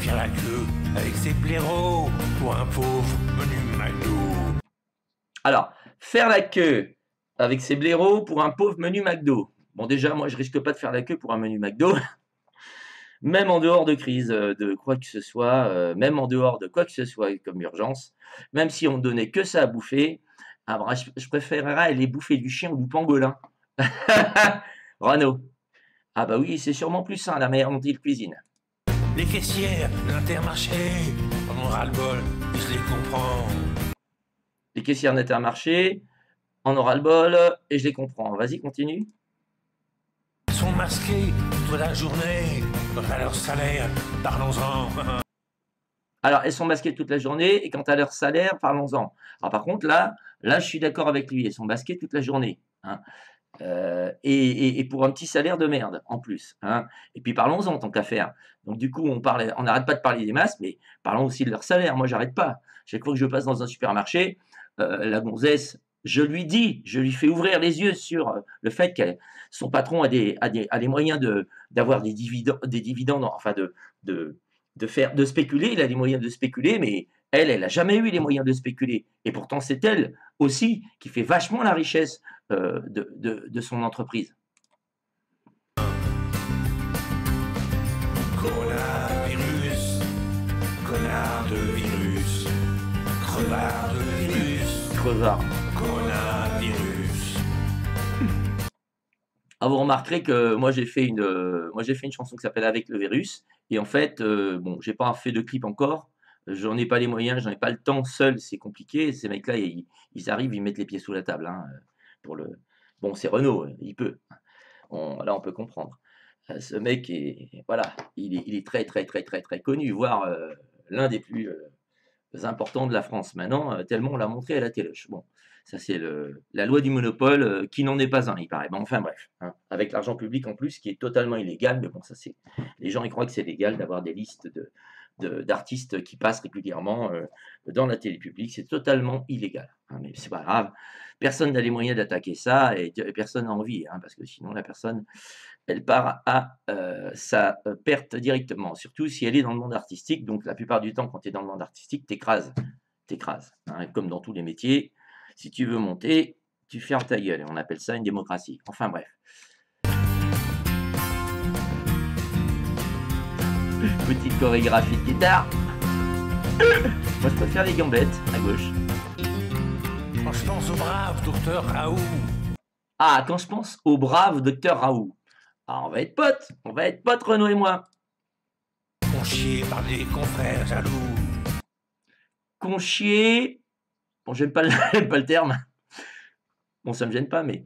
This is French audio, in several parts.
faire la queue avec ses blaireaux pour un pauvre menu McDo. Alors, faire la queue avec ses blaireaux pour un pauvre menu McDo. Bon, déjà, moi, je risque pas de faire la queue pour un menu McDo. Même en dehors de crise, de quoi que ce soit, même en dehors de quoi que ce soit comme urgence, même si on me donnait que ça à bouffer, ah bah, je préférerais aller bouffer du chien ou du pangolin. Renaud. Ah bah oui, c'est sûrement plus sain la manière dont il cuisine. Les caissières de l'Intermarché en ont ras-le-bol, je les comprends. Les caissières d'Intermarché en aura le bol et je les comprends. Vas-y, continue. Ils sont masqués toute la journée, quant à leur salaire, parlons-en. Alors, elles sont masquées toute la journée et quant à leur salaire, parlons-en. Alors par contre, là, je suis d'accord avec lui. Elles sont masquées toute la journée. Hein. Et pour un petit salaire de merde en plus. Hein. Et puis parlons-en tant qu'à faire. Donc du coup, on n'arrête pas de parler des masques, mais parlons aussi de leur salaire. Moi, j'arrête pas. Chaque fois que je passe dans un supermarché, la gonzesse, je lui fais ouvrir les yeux sur le fait que son patron a les moyens d'avoir des dividendes, enfin de spéculer. Il a les moyens de spéculer, mais elle n'a jamais eu les moyens de spéculer. Et pourtant, c'est elle aussi qui fait vachement la richesse de son entreprise. Coronavirus, connard de virus, crevard de virus, Crevard. coronavirus. Ah, vous remarquerez que moi j'ai fait une chanson qui s'appelle Avec le virus. Et en fait, bon, j'ai pas fait de clip encore. J'en ai pas les moyens, j'en ai pas le temps seul, c'est compliqué. Ces mecs-là, ils arrivent, ils mettent les pieds sous la table. Hein, pour le... Bon, c'est Renaud, il peut. Là, on peut comprendre. Ce mec voilà, il est très très très très très connu, voire l'un des plus importants de la France maintenant, tellement on l'a montré à la téloche. Bon, ça c'est la loi du monopole qui n'en est pas un, il paraît. Bon, enfin bref, hein, avec l'argent public en plus, qui est totalement illégal, mais bon, ça c'est. Les gens ils croient que c'est légal d'avoir des listes d'artistes qui passent régulièrement dans la télé publique, c'est totalement illégal. Hein, mais c'est pas grave, personne n'a les moyens d'attaquer ça et personne n'a envie, hein, parce que sinon la personne, elle part à sa perte directement, surtout si elle est dans le monde artistique. Donc la plupart du temps, quand tu es dans le monde artistique, t'écrases, hein, comme dans tous les métiers. Si tu veux monter, tu fermes ta gueule, et on appelle ça une démocratie. Enfin bref. Petite chorégraphie de guitare. Moi je préfère les gambettes à gauche. Quand je pense au brave docteur Raoult. Ah, quand je pense au brave docteur Raoult. Ah, on va être potes, Renaud et moi. Conchiés par des confrères jaloux. Conchiés. Bon, j'aime pas le terme. Bon, ça me gêne pas, mais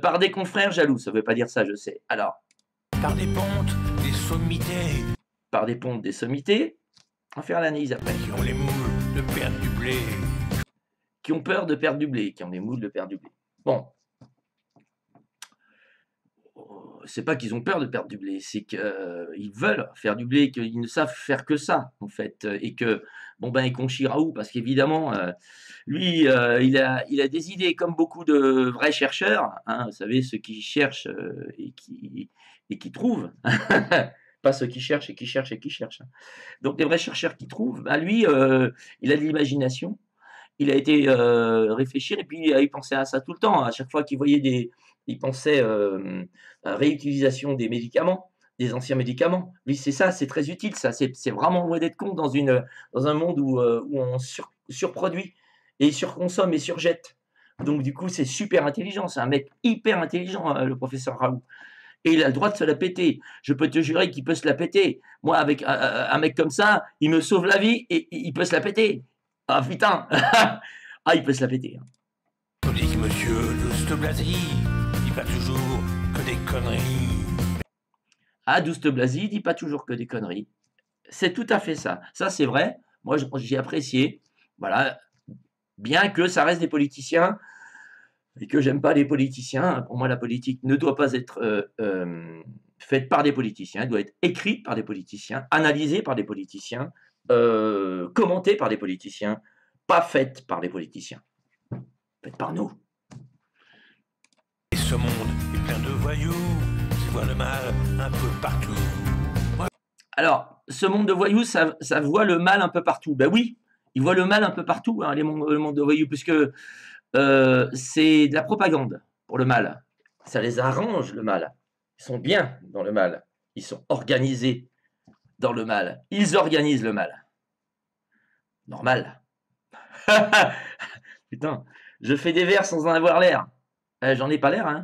par des confrères jaloux, ça veut pas dire ça, je sais. Alors. Par des pontes, des sommités. Par des pontes, des sommités. On va faire l'analyse après. Qui ont les moules de perdre du blé. Qui ont peur de perdre du blé, qui ont les moules de perdre du blé. Bon. C'est pas qu'ils ont peur de perdre du blé, c'est qu'ils veulent faire du blé, qu'ils ne savent faire que ça, en fait. Et que, bon ben, ils conchient Raoult, parce qu'évidemment, lui, il a des idées comme beaucoup de vrais chercheurs, hein, vous savez, ceux qui cherchent et qui trouvent. Pas ceux qui cherchent et qui cherchent et qui cherchent. Donc, les vrais chercheurs qui trouvent, ben, lui, il a de l'imagination. Il a été réfléchir et puis il pensait à ça tout le temps. À chaque fois qu'il voyait il pensait à réutilisation des médicaments, des anciens médicaments. Lui, c'est ça, c'est très utile. Ça, c'est vraiment loin d'être con dans un monde où on surproduit et surconsomme et surjette. Donc du coup, c'est super intelligent. C'est un mec hyper intelligent, le professeur Raoult. Et il a le droit de se la péter. Je peux te jurer qu'il peut se la péter. Moi, avec un mec comme ça, il me sauve la vie et il peut se la péter. Ah putain. Ah, il peut se la péter. Tandis que monsieur Douste Blazy dit pas toujours que des conneries. Ah, Douste Blazy dit pas toujours que des conneries. C'est tout à fait ça. Ça, c'est vrai. Moi, j'ai apprécié. Voilà. Bien que ça reste des politiciens et que j'aime pas les politiciens. Pour moi, la politique ne doit pas être faite par des politiciens. Elle doit être écrite par des politiciens, analysée par des politiciens, commentée par des politiciens, pas faite par des politiciens. Faite par nous. Et ce monde est plein de voyous qui voient le mal un peu partout. Alors, ce monde de voyous, ça voit le mal un peu partout. Ben oui, ils voient le mal un peu partout, hein, le monde de voyous, puisque c'est de la propagande pour le mal. Ça les arrange, le mal. Ils sont bien dans le mal. Ils sont organisés dans le mal. Ils organisent le mal. Normal. Putain, je fais des vers sans en avoir l'air. J'en ai pas l'air, hein.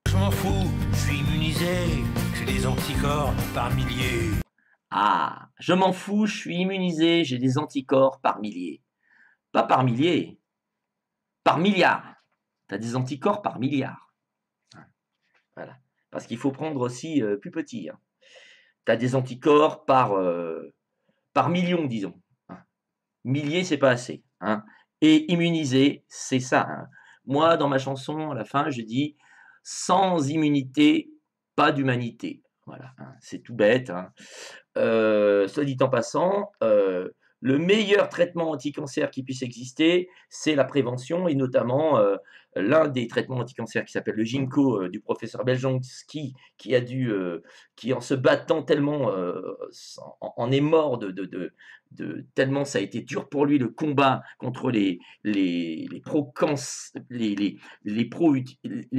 Je m'en fous, je suis immunisé, j'ai des anticorps par milliers. Ah, je m'en fous, je suis immunisé, j'ai des anticorps par milliers. Pas par milliers, par milliards. Tu as des anticorps par milliards. Voilà. Parce qu'il faut prendre aussi plus petit. Hein. Tu as des anticorps par millions, disons. Hein. Milliers, c'est pas assez. Hein. Et immunisé, c'est ça. Hein. Moi, dans ma chanson, à la fin, je dis sans immunité, pas d'humanité. Voilà, hein. C'est tout bête. Hein. Soit dit en passant, le meilleur traitement anti-cancer qui puisse exister, c'est la prévention, et notamment l'un des traitements anti-cancer qui s'appelle le Ginkgo du professeur Beljanski, qui en se battant tellement en est mort tellement ça a été dur pour lui le combat contre les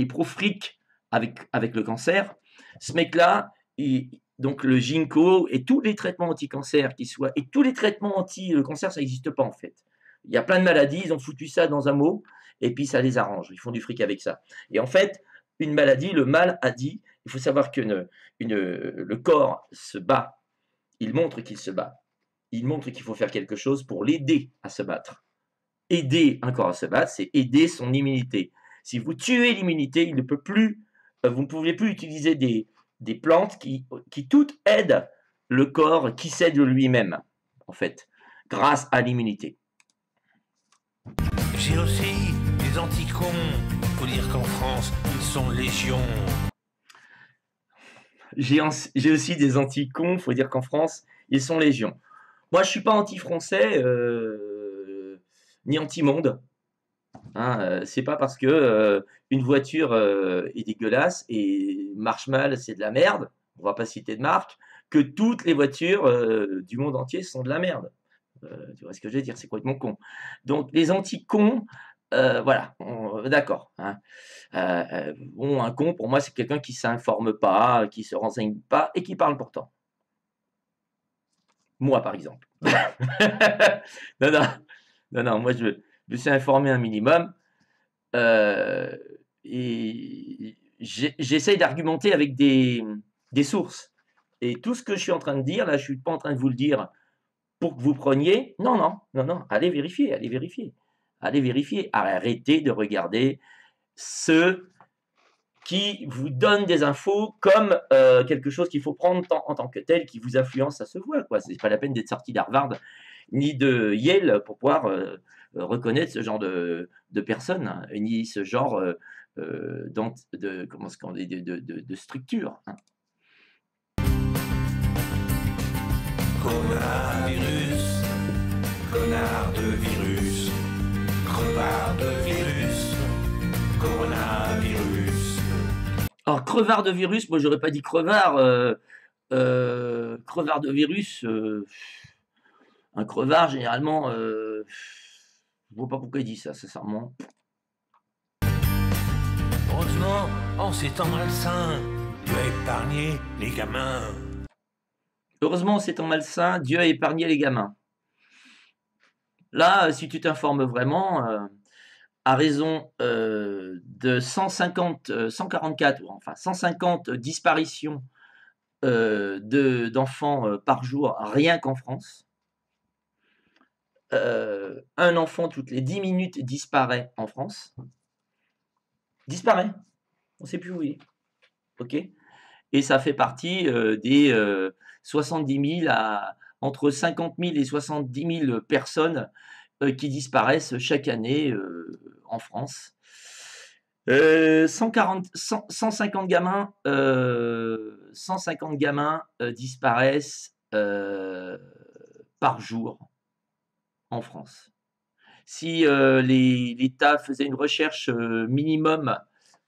pro-fric avec le cancer. Ce mec-là, donc le ginkgo et tous les traitements anti-cancer qui soient, et tous les traitements anti-cancer, ça n'existe pas en fait. Il y a plein de maladies, ils ont foutu ça dans un mot, et puis ça les arrange, ils font du fric avec ça. Et en fait, une maladie, le mal a dit, il faut savoir que le corps se bat, il montre qu'il se bat, il montre qu'il faut faire quelque chose pour l'aider à se battre. Aider un corps à se battre, c'est aider son immunité. Si vous tuez l'immunité, il ne peut plus, vous ne pouvez plus utiliser des plantes qui toutes aident le corps qui s'aide lui-même, en fait, grâce à l'immunité. J'ai aussi des anticons. Faut dire qu'en France, ils sont légion. J'ai aussi des anti-cons, faut dire qu'en France, ils sont légion. Moi, je suis pas anti-français, ni anti-monde. Hein, c'est pas parce que une voiture est dégueulasse et marche mal, c'est de la merde, on va pas citer de marque, que toutes les voitures du monde entier sont de la merde. Tu vois ce que je veux dire, c'est complètement con. Donc les anti-cons, voilà, d'accord. Hein. Bon, un con, pour moi, c'est quelqu'un qui s'informe pas, qui se renseigne pas et qui parle pourtant. Moi, par exemple. non, moi, je me suis informé un minimum. Et j'essaye d'argumenter avec des sources. Et tout ce que je suis en train de dire, là, je ne suis pas en train de vous le dire pour que vous preniez. Non, allez vérifier. Arrêtez de regarder ceux qui vous donnent des infos comme quelque chose qu'il faut prendre en tant que tel, qui vous influence, ça se voit. Ce n'est pas la peine d'être sorti d'Harvard ni de Yale pour pouvoir reconnaître ce genre de personnes, hein, ni ce genre de structure. Hein. Coronavirus, connard de virus, crevard de virus, coronavirus. Alors, crevard de virus, moi j'aurais pas dit crevard. Crevard de virus, un crevard généralement, je vois pas pourquoi il dit ça, sincèrement. Heureusement, en ces temps malsains, Dieu a épargné les gamins. Heureusement, en ces temps malsains, Dieu a épargné les gamins. Là, si tu t'informes vraiment, à raison de 150 disparitions d'enfants par jour, rien qu'en France. Un enfant toutes les 10 minutes disparaît en France. Disparaît. On ne sait plus où il est. Ok ? Et ça fait partie des 70 000 entre 50 000 et 70 000 personnes qui disparaissent chaque année en France. 150 gamins, 150 gamins disparaissent par jour en France. Si l'État faisait une recherche minimum,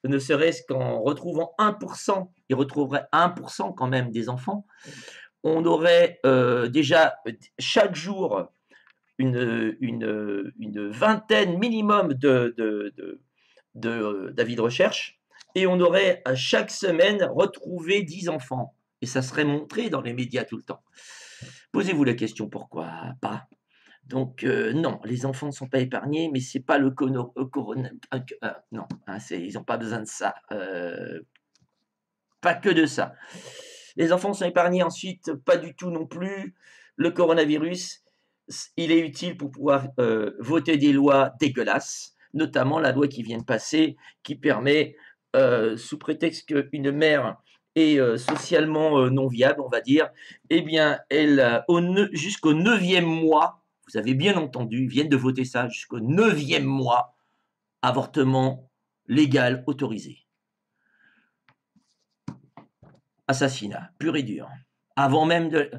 ne serait-ce qu'en retrouvant 1%, il retrouverait 1% quand même des enfants, on aurait déjà chaque jour une vingtaine minimum d'avis de recherche, et on aurait à chaque semaine retrouvé 10 enfants. Et ça serait montré dans les médias tout le temps. Posez-vous la question, pourquoi pas? Donc non, les enfants ne sont pas épargnés, mais c'est pas le corona, non, hein, ils n'ont pas besoin de ça. Pas que de ça. Les enfants sont épargnés ensuite, pas du tout non plus. Le coronavirus, il est utile pour pouvoir voter des lois dégueulasses, notamment la loi qui vient de passer, qui permet, sous prétexte qu'une mère est socialement non viable, on va dire, eh bien, elle, jusqu'au 9e mois, vous avez bien entendu, ils viennent de voter ça, jusqu'au 9e mois, avortement légal autorisé. Assassinat, pur et dur. Avant même de...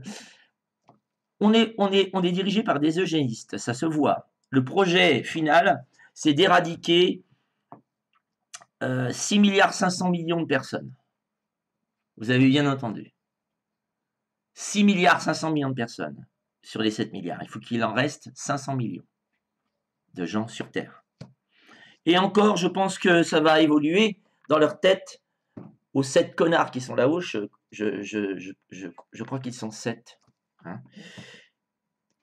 On est dirigé par des eugénistes, ça se voit. Le projet final, c'est d'éradiquer 6 milliards 500 millions de personnes. Vous avez bien entendu. 6 milliards 500 millions de personnes sur les 7 milliards. Il faut qu'il en reste 500 millions de gens sur Terre. Et encore, je pense que ça va évoluer dans leur tête. Aux 7 connards qui sont là-haut, je crois qu'ils sont 7. Hein.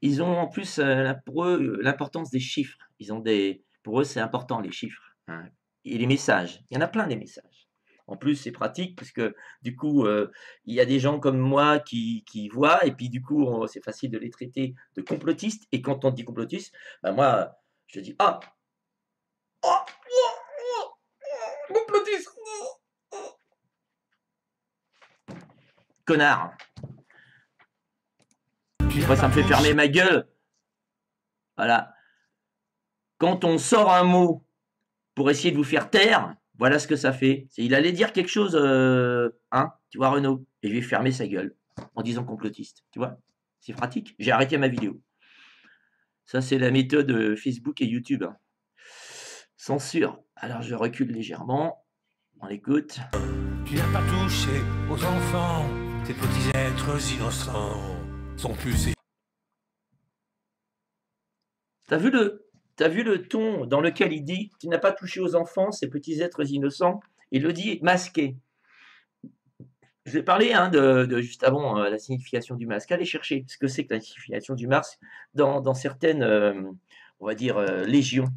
Ils ont en plus, pour eux, l'importance des chiffres. Pour eux, c'est important, les chiffres. Hein. Et les messages. Il y en a plein des messages. En plus, c'est pratique, parce que du coup, il y a des gens comme moi qui voient, et puis du coup, c'est facile de les traiter de complotistes. Et quand on dit complotiste, ben moi, je dis, ah, complotiste, connard. Moi, ça me fait fermer ma gueule. Voilà. Quand on sort un mot pour essayer de vous faire taire, voilà ce que ça fait. Il allait dire quelque chose, hein, tu vois, Renaud, et je vais fermer sa gueule en disant complotiste. Tu vois, c'est pratique. J'ai arrêté ma vidéo. Ça, c'est la méthode Facebook et YouTube. Hein. Censure. Alors, je recule légèrement. On l'écoute. Tu n'as pas touché aux enfants, ces petits êtres innocents sont plus... T'as vu le ton dans lequel il dit « Tu n'as pas touché aux enfants, ces petits êtres innocents ?» Il le dit masqué. Je vais parler hein, juste avant la signification du masque. Allez chercher ce que c'est que la signification du masque dans certaines, on va dire, légions.